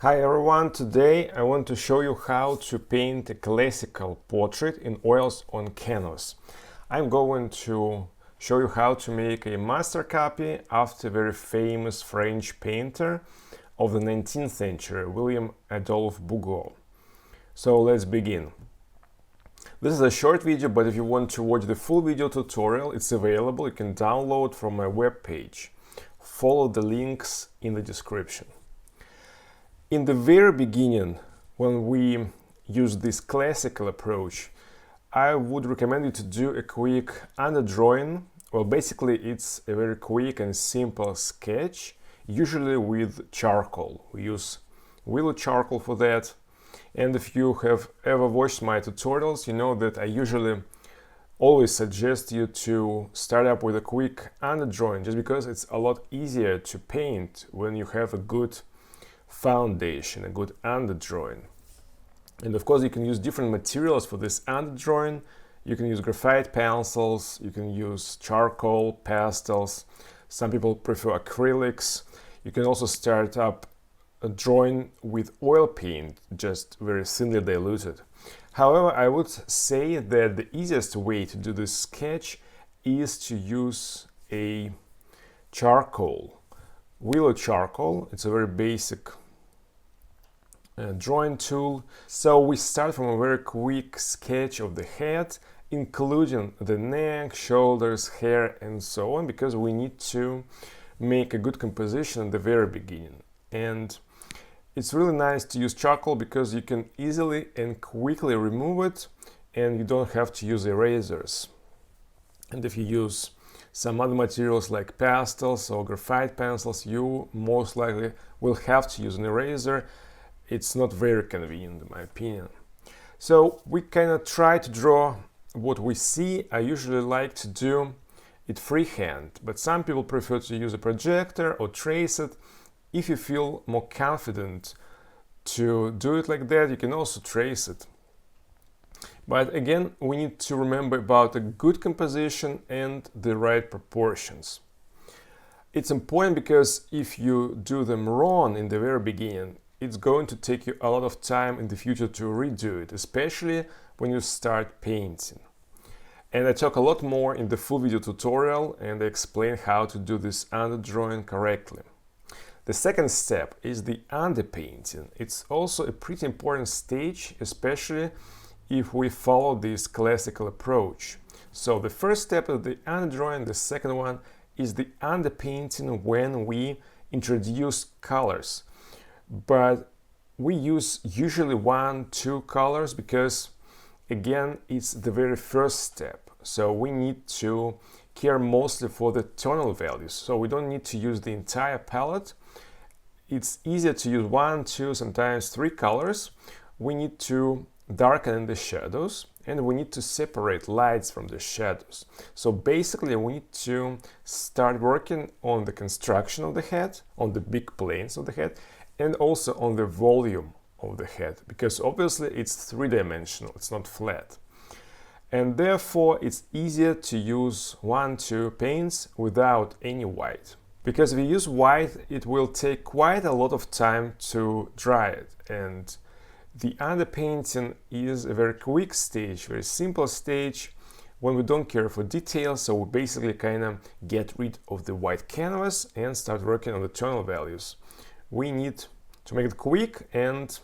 Hi everyone, today I want to show you how to paint a classical portrait in oils on canvas. I'm going to show you how to make a master copy after a very famous French painter of the 19th century, William Adolphe Bouguereau. So let's begin. This is a short video, but if you want to watch the full video tutorial, it's available. You can download from my webpage. Follow the links in the description. In the very beginning, when we use this classical approach, I would recommend you to do a quick underdrawing. Well, basically it's a very quick and simple sketch, usually with charcoal. We use willow charcoal for that. And if you have ever watched my tutorials, you know that I usually always suggest you to start up with a quick underdrawing, just because it's a lot easier to paint when you have a good foundation, a good underdrawing. And of course you can use different materials for this underdrawing. You can use graphite pencils, you can use charcoal, pastels. Some people prefer acrylics. You can also start up a drawing with oil paint, just very thinly diluted. However, I would say that the easiest way to do this sketch is to use a charcoal. Willow charcoal, it's a very basic drawing tool. So we start from a very quick sketch of the head, including the neck, shoulders, hair, and so on, because we need to make a good composition at the very beginning. And it's really nice to use charcoal because you can easily and quickly remove it, and you don't have to use erasers. And if you use some other materials like pastels or graphite pencils, you most likely will have to use an eraser. It's not very convenient in my opinion. So we kind of try to draw what we see. I usually like to do it freehand, but some people prefer to use a projector or trace it. If you feel more confident to do it like that, you can also trace it. But again, we need to remember about a good composition and the right proportions. It's important because if you do them wrong in the very beginning, it's going to take you a lot of time in the future to redo it, especially when you start painting. And I talk a lot more in the full video tutorial, and I explain how to do this underdrawing correctly. The second step is the underpainting. It's also a pretty important stage, especially if we follow this classical approach. So the first step is the underdrawing, the second one is the underpainting when we introduce colors. But we use usually 1-2 colors because, again, it's the very first step. So we need to care mostly for the tonal values. So we don't need to use the entire palette. It's easier to use 1, 2, sometimes 3 colors. We need to darken the shadows, and we need to separate lights from the shadows. So basically we need to start working on the construction of the head, on the big planes of the head, and also on the volume of the head, because obviously it's three-dimensional, it's not flat. And therefore it's easier to use 1-2 paints without any white. Because if you use white, it will take quite a lot of time to dry it, and the underpainting is a very quick stage, very simple stage when we don't care for details, so we basically kind of get rid of the white canvas and start working on the tonal values. We need to make it quick and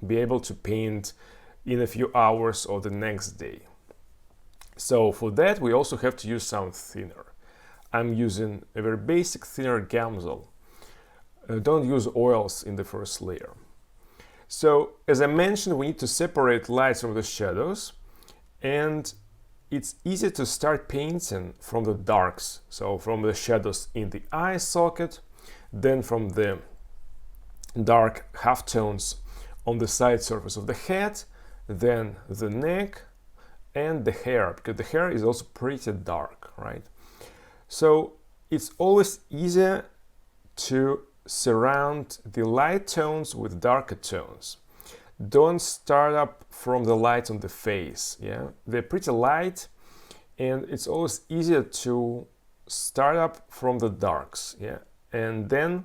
be able to paint in a few hours or the next day. So for that we also have to use some thinner. I'm using a very basic thinner Gamsol. Don't use oils in the first layer. So, as I mentioned, we need to separate lights from the shadows, and it's easy to start painting from the darks, so from the shadows in the eye socket, then from the dark halftones on the side surface of the head, then the neck and the hair, because the hair is also pretty dark, right? So it's always easier to surround the light tones with darker tones. Don't start up from the light on the face. Yeah, they're pretty light, and it's always easier to start up from the darks. Yeah, and then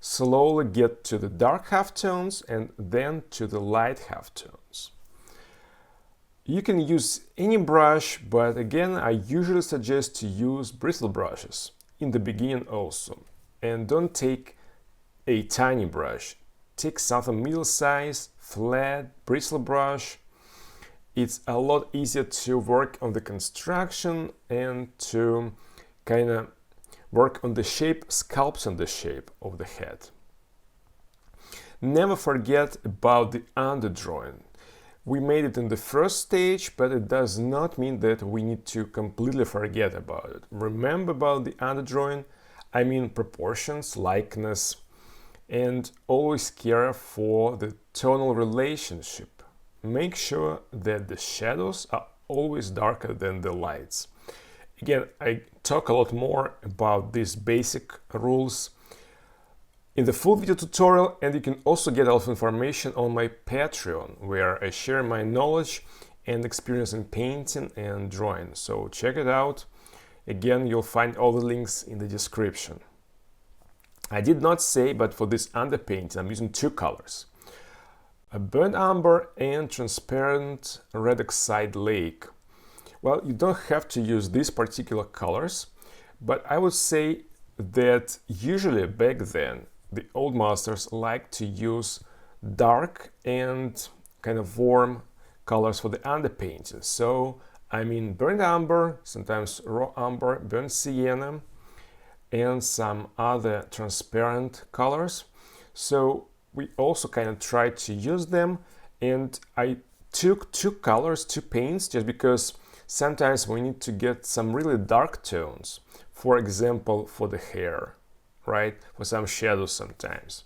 slowly get to the dark halftones and then to the light halftones. You can use any brush, but again, I usually suggest to use bristle brushes in the beginning also. And don't take a tiny brush. Take something middle size, flat, bristle brush. It's a lot easier to work on the construction and to kind of work on the shape, sculpt on the shape of the head. Never forget about the underdrawing. We made it in the first stage, but it does not mean that we need to completely forget about it. Remember about the underdrawing, I mean proportions, likeness, and always care for the tonal relationship. Make sure that the shadows are always darker than the lights. Again, I talk a lot more about these basic rules in the full video tutorial, and you can also get a lot of information on my Patreon, where I share my knowledge and experience in painting and drawing. So check it out. Again, you'll find all the links in the description. I did not say, but for this underpainting, I'm using two colors. A burnt umber and transparent red oxide lake. Well, you don't have to use these particular colors, but I would say that usually back then, the old masters like to use dark and kind of warm colors for the underpainting. So, I mean burnt umber, sometimes raw umber, burnt sienna, and some other transparent colors. So we also kind of tried to use them, and I took two colors, two paints, just because sometimes we need to get some really dark tones. For example, for the hair, right? For some shadows sometimes.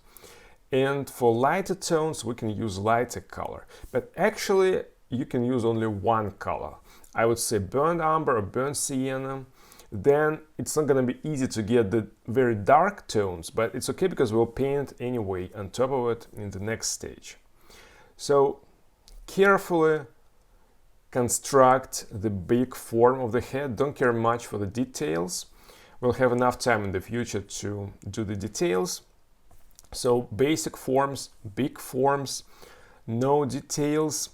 And for lighter tones, we can use lighter color. But actually, you can use only one color. I would say burnt umber or burnt sienna. Then it's not going to be easy to get the very dark tones, but it's okay because we'll paint anyway on top of it in the next stage. So carefully construct the big form of the head. Don't care much for the details. We'll have enough time in the future to do the details. So basic forms, big forms, no details,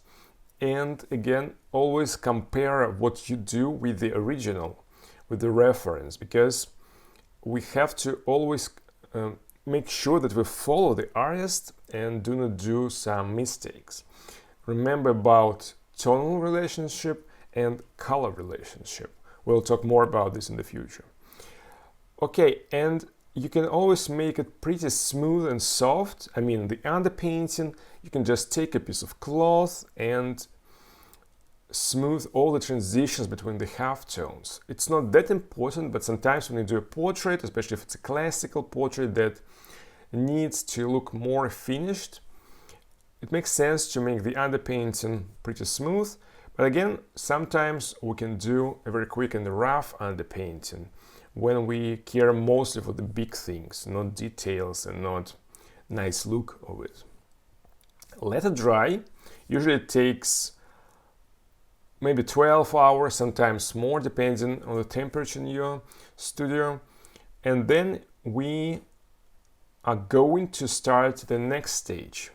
and again, always compare what you do with the original, with the reference, because we have to always make sure that we follow the artist and do not do some mistakes. Remember about tonal relationship and color relationship. We'll talk more about this in the future. Okay, and you can always make it pretty smooth and soft. I mean, the underpainting, you can just take a piece of cloth and smooth all the transitions between the halftones. It's not that important, but sometimes when you do a portrait, especially if it's a classical portrait that needs to look more finished, it makes sense to make the underpainting pretty smooth. But again, sometimes we can do a very quick and rough underpainting when we care mostly for the big things, not details and not nice look of it. Let it dry. Usually it takes maybe 12 hours, sometimes more, depending on the temperature in your studio. And then we are going to start the next stage,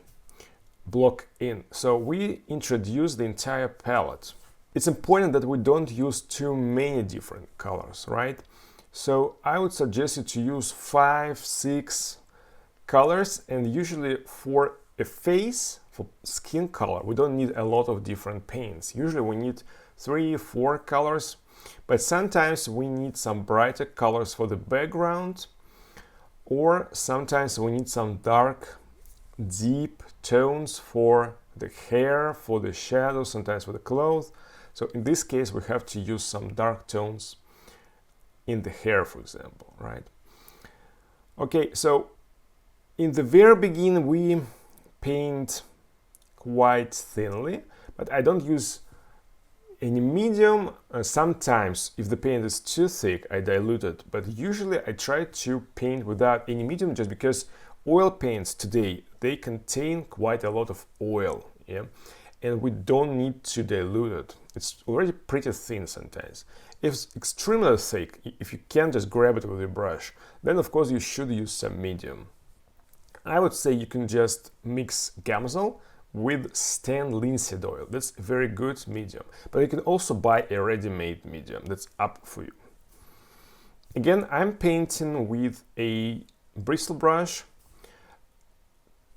block in. So we introduce the entire palette. It's important that we don't use too many different colors, right? So I would suggest you to use 5, 6 colors, and usually for a face, for skin color, we don't need a lot of different paints. Usually we need 3, 4 colors, but sometimes we need some brighter colors for the background, or sometimes we need some dark, deep tones for the hair, for the shadows, sometimes for the clothes. So in this case, we have to use some dark tones in the hair, for example, right? Okay, so in the very beginning, we paint quite thinly, but I don't use any medium. Sometimes, if the paint is too thick, I dilute it, but usually I try to paint without any medium, just because oil paints today, they contain quite a lot of oil, yeah? And we don't need to dilute it. It's already pretty thin sometimes. If it's extremely thick, if you can't just grab it with your brush, then of course you should use some medium. I would say you can just mix Gamsol with Stan linseed oil. That's a very good medium. But you can also buy a ready-made medium. That's up for you. Again, I'm painting with a bristle brush,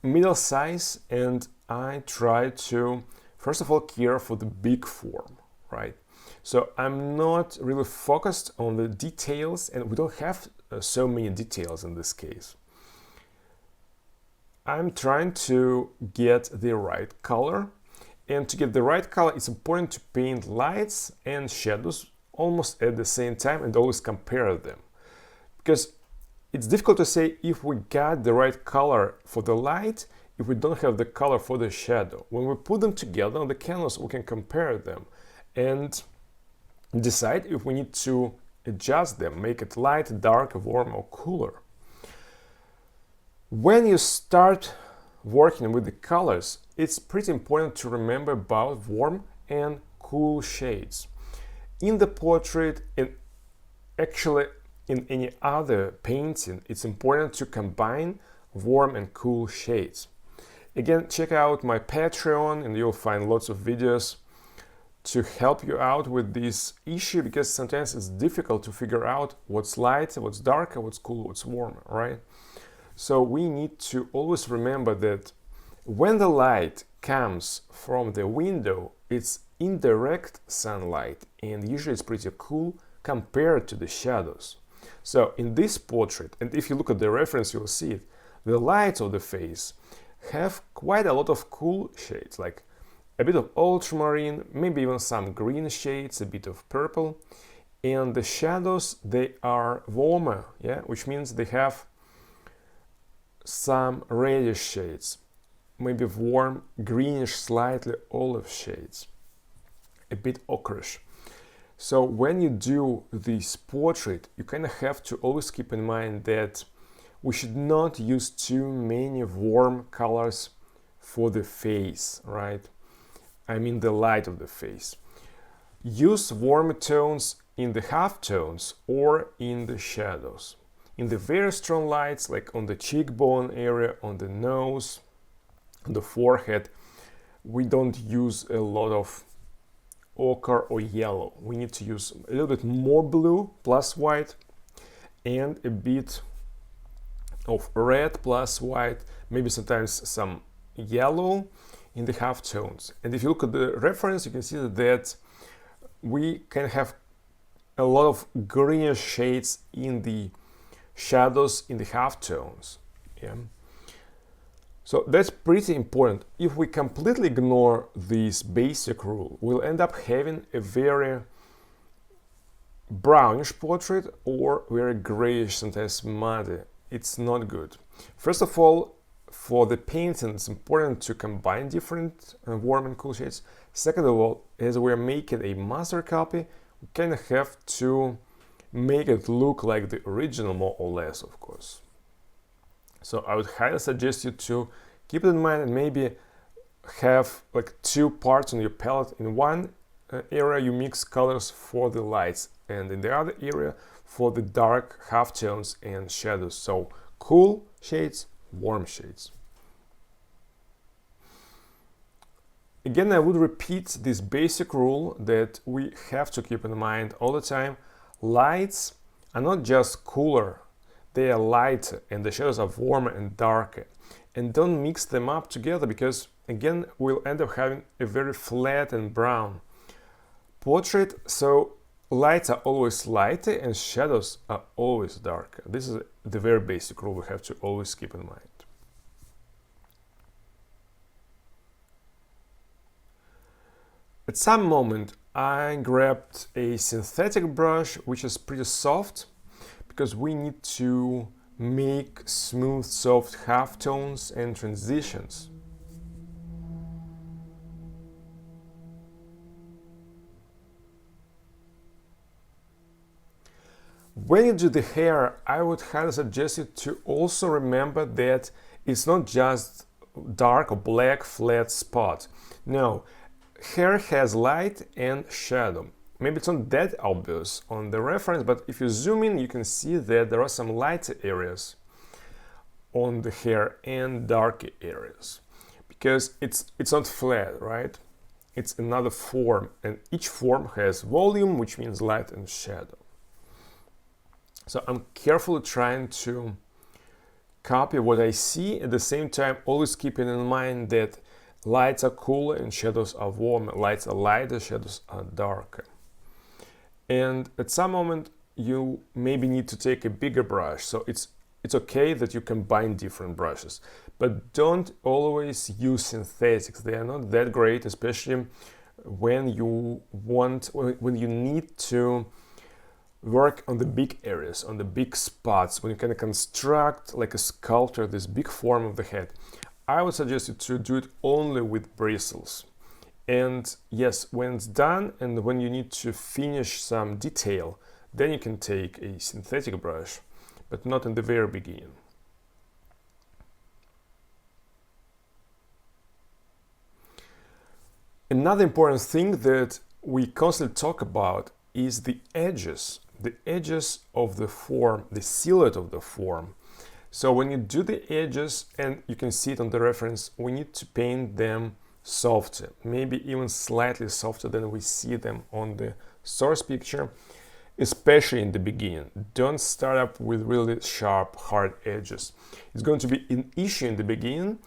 middle size, and I try to, first of all, care for the big form, right? So I'm not really focused on the details, and we don't have so many details in this case. I'm trying to get the right color, and to get the right color, it's important to paint lights and shadows almost at the same time and always compare them. Because it's difficult to say if we got the right color for the light if we don't have the color for the shadow. When we put them together on the canvas, we can compare them and decide if we need to adjust them, make it light, dark, warm, or cooler. When you start working with the colors, it's pretty important to remember about warm and cool shades. In the portrait, and actually in any other painting, it's important to combine warm and cool shades. Again, check out my Patreon and you'll find lots of videos to help you out with this issue, because sometimes it's difficult to figure out what's light, what's darker, what's cool, what's warmer, right? So we need to always remember that when the light comes from the window, it's indirect sunlight, and usually it's pretty cool compared to the shadows. So in this portrait, and if you look at the reference, you'll see it, the lights of the face have quite a lot of cool shades, like a bit of ultramarine, maybe even some green shades, a bit of purple, and the shadows, they are warmer, yeah, which means they have some reddish shades, maybe warm greenish, slightly olive shades, a bit ochreish. So when you do this portrait, you kind of have to always keep in mind that we should not use too many warm colors for the face, right? I mean the light of the face. Use warmer tones in the halftones or in the shadows. In the very strong lights, like on the cheekbone area, on the nose, on the forehead, we don't use a lot of ochre or yellow. We need to use a little bit more blue plus white and a bit of red plus white, maybe sometimes some yellow in the halftones. And if you look at the reference, you can see that we can have a lot of greenish shades in the shadows in the halftones. Yeah. So that's pretty important. If we completely ignore this basic rule, we'll end up having a very brownish portrait or very grayish, sometimes muddy. It's not good. First of all, for the painting, it's important to combine different warm and cool shades. Second of all, as we're making a master copy, we kind of have to make it look like the original, more or less, of course. So I would highly suggest you to keep it in mind and maybe have like two parts on your palette. In one area you mix colors for the lights, and in the other area for the dark halftones and shadows. So cool shades, warm shades. Again, I would repeat this basic rule that we have to keep in mind all the time. Lights are not just cooler, they are lighter, and the shadows are warmer and darker. And don't mix them up together, because again we'll end up having a very flat and brown portrait. So lights are always lighter and shadows are always darker. This is the very basic rule we have to always keep in mind. At some moment I grabbed a synthetic brush, which is pretty soft, because we need to make smooth, soft halftones and transitions. When you do the hair, I would highly suggest you to also remember that it's not just dark or black flat spot. No, hair has light and shadow. Maybe it's not that obvious on the reference, but if you zoom in, you can see that there are some lighter areas on the hair and darker areas, because it's not flat, right? It's another form, and each form has volume, which means light and shadow. So I'm carefully trying to copy what I see, at the same time always keeping in mind that lights are cooler and shadows are warmer, lights are lighter, shadows are darker. And at some moment you maybe need to take a bigger brush, so it's okay that you combine different brushes, but don't always use synthetics. They are not that great, especially when you need to work on the big areas, on the big spots, when you kind of construct like a sculptor this big form of the head. I would suggest you to do it only with bristles. And yes, when it's done and when you need to finish some detail, then you can take a synthetic brush, but not in the very beginning. Another important thing that we constantly talk about is the edges of the form, the silhouette of the form. So when you do the edges, and you can see it on the reference, we need to paint them softer, maybe even slightly softer than we see them on the source picture, especially in the beginning. Don't start up with really sharp, hard edges. It's going to be an issue in the beginning,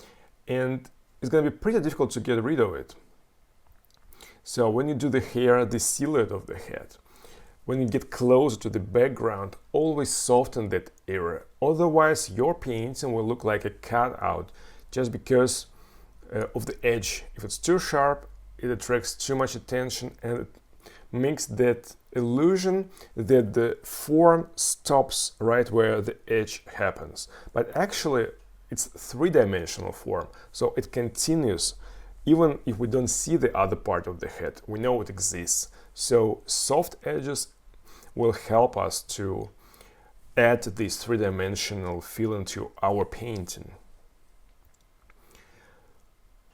and it's going to be pretty difficult to get rid of it. So when you do the hair, the silhouette of the head, when you get closer to the background, always soften that area. Otherwise, your painting will look like a cutout just because of the edge. If it's too sharp, it attracts too much attention and it makes that illusion that the form stops right where the edge happens. But actually, it's three-dimensional form, so it continues. Even if we don't see the other part of the head, we know it exists. So soft edges will help us to add this three-dimensional feel into our painting.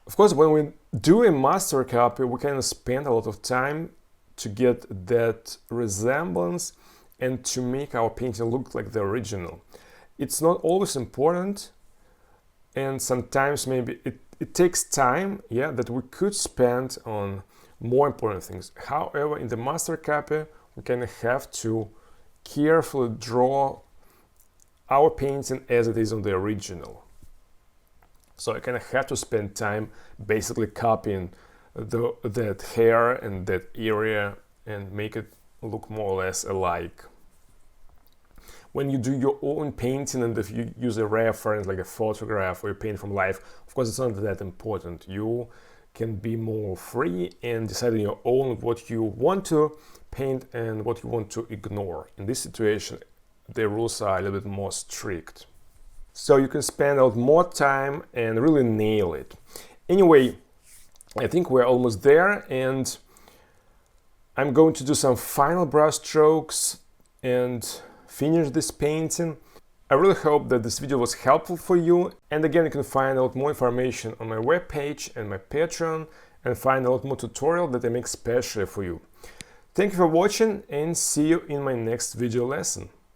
Of course, when we do a master copy, we can spend a lot of time to get that resemblance and to make our painting look like the original. It's not always important, and sometimes maybe it takes time, yeah, that we could spend on more important things. However, in the master copy, we kind of have to carefully draw our painting as it is on the original. So I kind of have to spend time basically copying that hair and that area and make it look more or less alike. When you do your own painting and if you use a reference like a photograph or you paint from life, of course it's not that important. You can be more free and decide on your own what you want to paint and what you want to ignore. In this situation, the rules are a little bit more strict. So you can spend a lot more time and really nail it. Anyway, I think we're almost there, and I'm going to do some final brush strokes and finish this painting. I really hope that this video was helpful for you, and again, you can find a lot more information on my webpage and my Patreon, and find a lot more tutorials that I make specially for you. Thank you for watching, and see you in my next video lesson.